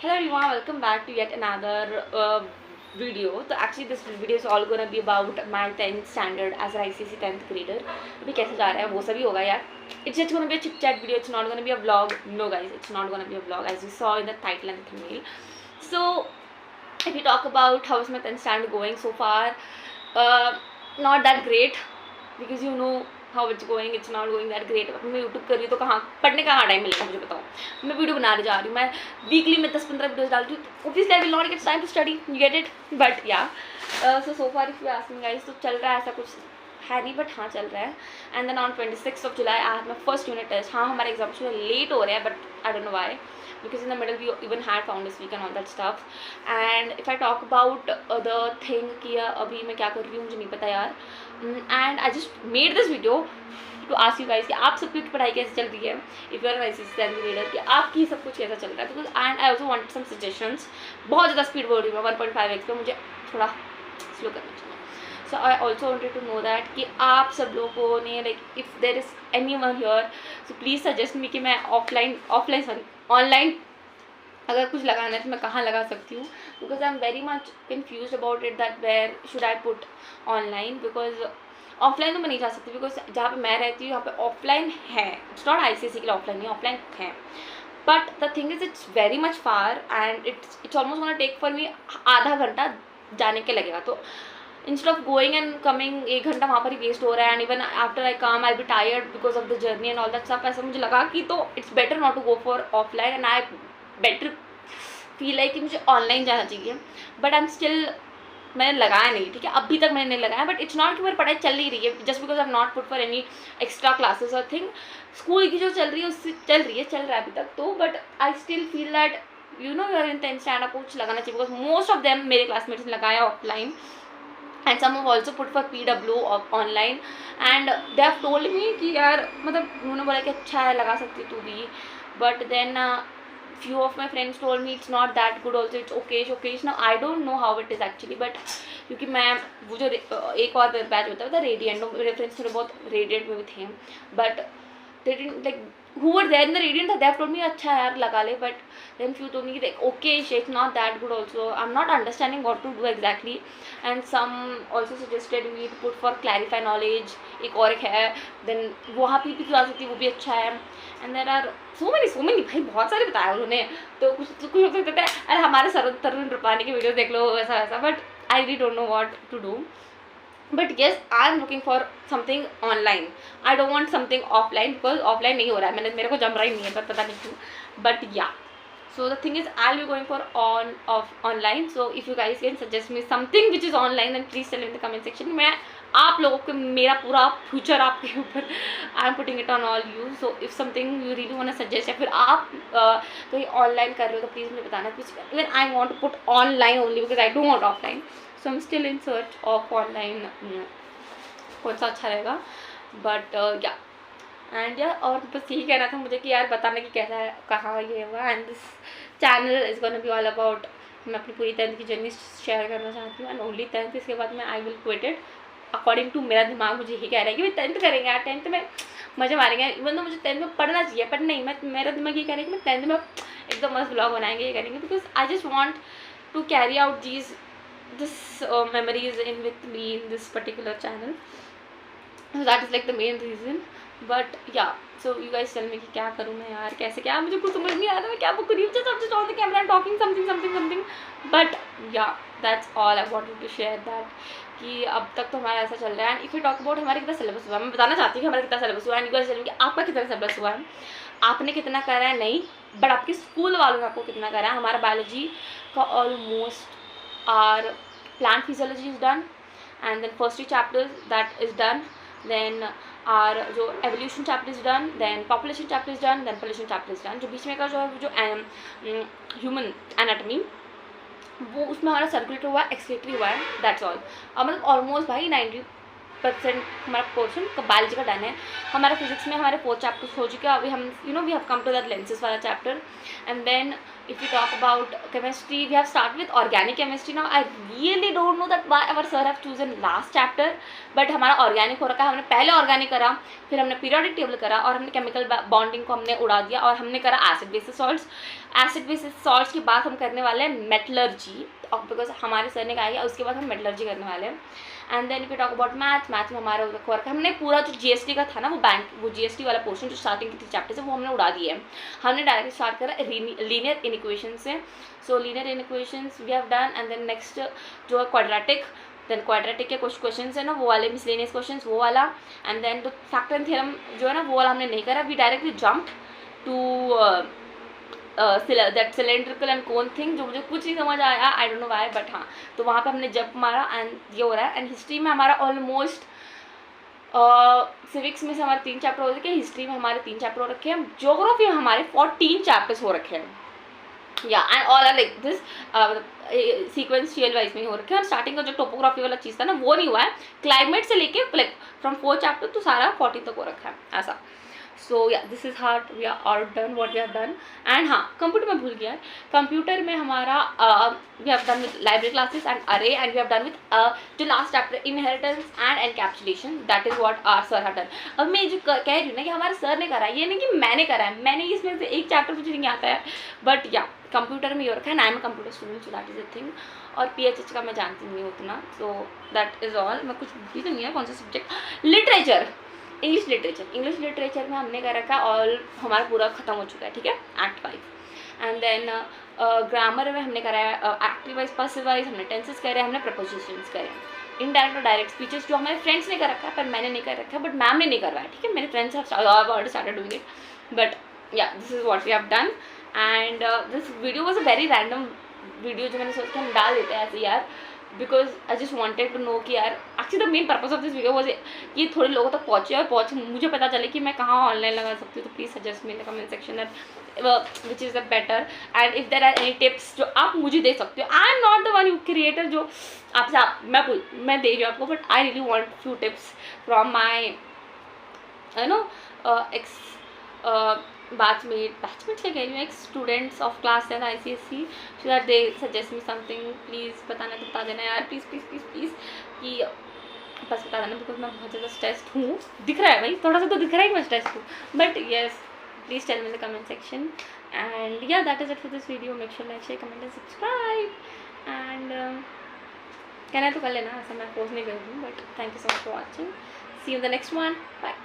Hello everyone, welcome back to yet another video. So actually this video is all gonna be about my 10th standard as an ICSE 10th grader. अभी कैसे जा रहा है वो सभी होगा यार. It's just gonna be a chit chat video. It's not gonna be a vlog. No guys, it's not gonna be a vlog as you saw in the title and the thumbnail. So if you talk about how is my 10th standard going so far, not that great because you know how it's going. It's not going that great. मैं YouTube कर रही हूँ तो कहाँ पढ़ने का time मिलेगा मुझे बताओ. मैं वीडियो बनाने जा रही हूँ, मैं वीकली में 10-15 वीडियोस डालती हूँ. Obviously I will not get time to study, you get it. But yeah so far if you ask me guys, तो चल रहा है, ऐसा कुछ है नहीं बट हाँ चल रहा है. And then on 26 July I have my first unit test. हाँ हमारे एग्जाम जो लेट हो रहे हैं but I don't know why, because in the middle we even had founders week and all that stuff. And if I talk about the thing कि अभी मैं क्या कर रही हूँ मुझे नहीं पता यार. And I just made this video to ask you guys कि आप सबकी पढ़ाई कैसे चल रही है. If you are an ICSE 10th grader कि आपकी सब कुछ कैसा चल रहा है. Because and I also want some suggestions. बहुत ज़्यादा स्पीड बोल रही हूँ मैं 1.5x पे, मुझे थोड़ा स्लो करना चाहिए. So I also wanted to know that कि आप सब लोगों ने like if there is anyone here so please suggest me कि मैं ऑनलाइन अगर कुछ लगाना है तो मैं कहाँ लगा सकती हूँ. Because I am very much confuse about it that where should I put online. Because offline तो मैं नहीं जा सकती बिकॉज जहाँ पे मैं रहती हूँ यहाँ पे ऑफलाइन है. इट्स नॉट ICSE के लिए ऑफलाइन नहीं, ऑफलाइन है. But the thing is it's very much far and it's almost gonna take for me आधा घंटा जाने के लगेगा. तो instead of going and coming 1 घंटा वहाँ पर ही वेस्ट हो रहा है. And even after I come I be tired because of the journey and all that stuff. ऐसा मुझे लगा कि तो it's better not to go for offline and I better feel है कि मुझे ऑनलाइन जाना चाहिए. बट आई एम स्टिल, मैंने लगाया नहीं, ठीक है, अभी तक मैंने नहीं लगाया. बट इट्स नॉट कि मेरी पढ़ाई चल ही रही है just because I am not put for any extra classes और थिंग. स्कूल की जो चल रही है उससे चल रहा है अभी तक तो. But I still feel that you know you're in 10th standard आपको कुछ लगाना चाहिए. बिकॉज मोस्ट ऑफ देम मेरे क्लासमेट्स ने लगाया offline and some have also put for PW online and they have told me कि यार मतलब उन्होंने बोला कि अच्छा है लगा सकती तू भी. but then few of my friends told me it's not that good also, it's okay. now I don't know how it is actually. but क्योंकि मैं वो जो एक और बैच होता है रेडियंट, मेरे फ्रेंड्स थोड़े बहुत रेडियंट में भी थे but they didn't like who were there in the radiant they have told me अच्छा यार लगा ले. but then few told me like okay it's not that good also. I'm not understanding what to do exactly. and some also suggested me to put for clarify knowledge. एक और एक है then वहाँ पे भी जा सकती है, वो भी अच्छा है. and there are so many भाई बहुत सारे बताया उन्होंने. तो कुछ हो सकता है अरे हमारे तरुण रुपानी की वीडियो देख लो वैसा. but I really don't know what to do. but yes I am looking for something online. I don't want something offline because offline नहीं हो रहा है, मेरे को जम रहा ही नहीं है पर पता नहीं क्यों. but yeah, so the thing is I'll be going for online. so if you guys can suggest me something which is online then please tell me in the comment section. मैं आप लोगों को मेरा पूरा फ्यूचर आपके ऊपर I am putting it on all you. So if something you really want to suggest या फिर आप कहीं ऑनलाइन कर रहे हो तो प्लीज़ मुझे बताना. Even I want to put online only because I don't want offline. So I am still in search of online कौन सा अच्छा रहेगा. बट या एंड या और बस यही कहना था मुझे कि यार बताना कि कैसा है कहाँ ये हुआ. And this channel is gonna be all about, मैं अपनी पूरी 10th की जर्नी शेयर करना चाहती हूँ एंड ओनली 10th. इसके बाद मैं I will quit it according to मेरा दिमाग मुझे यही कह रहा है कि भाई 10th करेंगे यार, 10th में मज़े मारेंगे. इवन तो मुझे 10th में पढ़ना चाहिए बट नहीं, मेरा दिमाग ये कह रहा है कि मैं 10th में एकदम मस्त ब्लॉग बनाएंगे ये करेंगे. Because I just want to carry out this memories in with me in this particular channel. so that is like the main reason. but yeah, so you guys tell me कि क्या करूँ मैं यार, कैसे क्या, मुझे कुछ समझ नहीं आ रहा मैं क्या बुक करूँ. just on the camera talking something. but yeah, that's all I wanted to share that कि अब तक तो हमारा ऐसा चल रहा है. And if you talk about हमारा कितना सिलेबस हुआ, मैं बताना चाहती हूँ कि हमारा कितना सिलेबस हुआ. And you guys tell me कि आपका कितना सिलेबस हुआ है, आपने कितना करा है नहीं, बट आपके स्कूल वालों ने आपको कितना करा है. हमारा बायोलॉजी का almost our plant physiology is done and then first 2 chapters that is done. then our जो evolution chapter is done, then population chapter is done, then pollution chapter is done. जो बीच में का जो है जो human anatomy वो उसमें हमारा सर्कुलेटरी हुआ है, एक्सक्रीटरी हुआ है, दैट्स ऑल. मतलब ऑलमोस्ट भाई 90 50% हमारा पोर्शन बायोलॉजी का डन है। हमारा फिजिक्स में हमारे 4 चैप्टर्स हो चुके हैं। अभी हम we have come to that lenses वाला chapter. And then if you talk about chemistry, we have started with organic chemistry. Now I really don't know that why our sir have chosen last chapter, but हमारा organic हो रखा है। हमने पहले organic करा, फिर हमने पीरियोडिक टेबल करा, और हमने केमिकल बॉन्डिंग को हमने उड़ा दिया, और हमने करा acid basis salts. Acid basis salts के बाद हम करने वाले हैं मेटलर्जी, बिकॉज हमारे सर ने कहा है उसके बाद हम मेटलर्जी करने वाले हैं। And then if you talk about math में हमारा हो रखा है, हमने पूरा जो जीएसटी का था ना, वो जीएसटी वाला पोर्शन जो स्टार्टिंग की 3 चैप्टर से वो हमने उड़ा दिया है। हमने डायरेक्ट स्टार्ट करा लीनियर इनइक्वेशन से। So linear inequations we have done. And then next जो है क्वाड्रेटिक, देन क्वाड्रेटिक के कुछ क्वेश्चन है ना वो वाले मिसलेनियस क्वेश्चन वो वाला। एंड देन तो फैक्टर एंड थ्योरम जो है ना वो वाला हमने नहीं करा। We directly jump to that cylindrical and cone thing, जो मुझे कुछ नहीं समझ आया, I don't know why, but हाँ तो वहाँ पे हमने जंप मारा एंड ये हो रहा है। एंड हिस्ट्री में हमारा ऑलमोस्ट सिविक्स में से हमारे 3 चैप्टर हो रखे हैं, हिस्ट्री में हमारे 3 चैप्टर हो रखे हैं, ज्योग्राफी में हमारे 14 चैप्टर्स हो रखे हैं। या and all are like this sequential wise में ही हो रखे हैं। और स्टार्टिंग का जो टोपोग्राफी वाला चीज़ था ना वो नहीं हुआ है। क्लाइमेट से लेके लाइक फ्रॉम 4 चैप्टर तो सारा 40 तक हो रखा है ऐसा। So yeah this is hard we are all done what we have done. And हाँ कंप्यूटर में भूल गया है, कंप्यूटर में हमारा we have done with library classes and अरे, and we have done with जो last chapter inheritance and encapsulation, that is what our sir have done. अब मैं जो कह रही हूँ ना कि हमारे सर ने करा है, ये नहीं कि मैंने करा है, मैंने इसमें से एक चैप्टर मुझे नहीं आता है, बट या कंप्यूटर में ये रखा है। I am computer student, so that is a thing. और पीएचएच का मैं जानती नहीं हूँ उतना, सो दैट इज ऑल। मैं कुछ भी तो नहीं है कौन सा सब्जेक्ट। लिटरेचर, इंग्लिश लिटरेचर में हमने कर रखा ऑल, हमारा पूरा खत्म हो चुका है, ठीक है, एक्ट 5। एंड देन ग्रामर में हमने करा है एक्टिव वाइज, पैसिव वाइज, हमने टेंसेस करे, हमने प्रपोजिशंस करे, इनडायरेक्ट और डायरेक्ट स्पीचेस जो हमारे फ्रेंड्स ने कर रखा है पर मैंने नहीं कर रखा है, बट मैम ने नहीं करवाया, ठीक है। मेरे friends have already started doing it, but yeah this is what we have done. And this video was a very random video जो मैंने सोचा हम डाल देते हैं ऐसे यार, because I just wanted to know कि यार actually the main purpose of this video was कि थोड़े लोगों तक पहुँचे और मुझे पता चले कि मैं कहाँ ऑनलाइन लगा सकती हूँ। तो please suggest me in the comment section which is the better, and if there are any tips जो आप मुझे दे सकते हो। I am not the one you creator जो आपसे मैं दे रही हूँ आपको, but I really want few tips from my you know ex batchmate से कह रही हूँ, एक students of class 10 ICSE, so that they suggest me something. Please बताना तो बता देना यार, प्लीज़ प्लीज़ प्लीज़ प्लीज़ कि बस बता देना, बिकॉज मैं बहुत ज़्यादा स्ट्रेस्ड हूँ। दिख रहा है भाई, थोड़ा सा तो दिख रहा है कि मैं स्ट्रेस्ड हूँ, but yes please tell me in the comment section. And yeah that is it for this video. Make sure like share comment and subscribe. And कहना तो कर लेना, ऐसा मैं पोस्ट नहीं कर रही हूँ, but thank you so much for watching. See you in the next one, bye.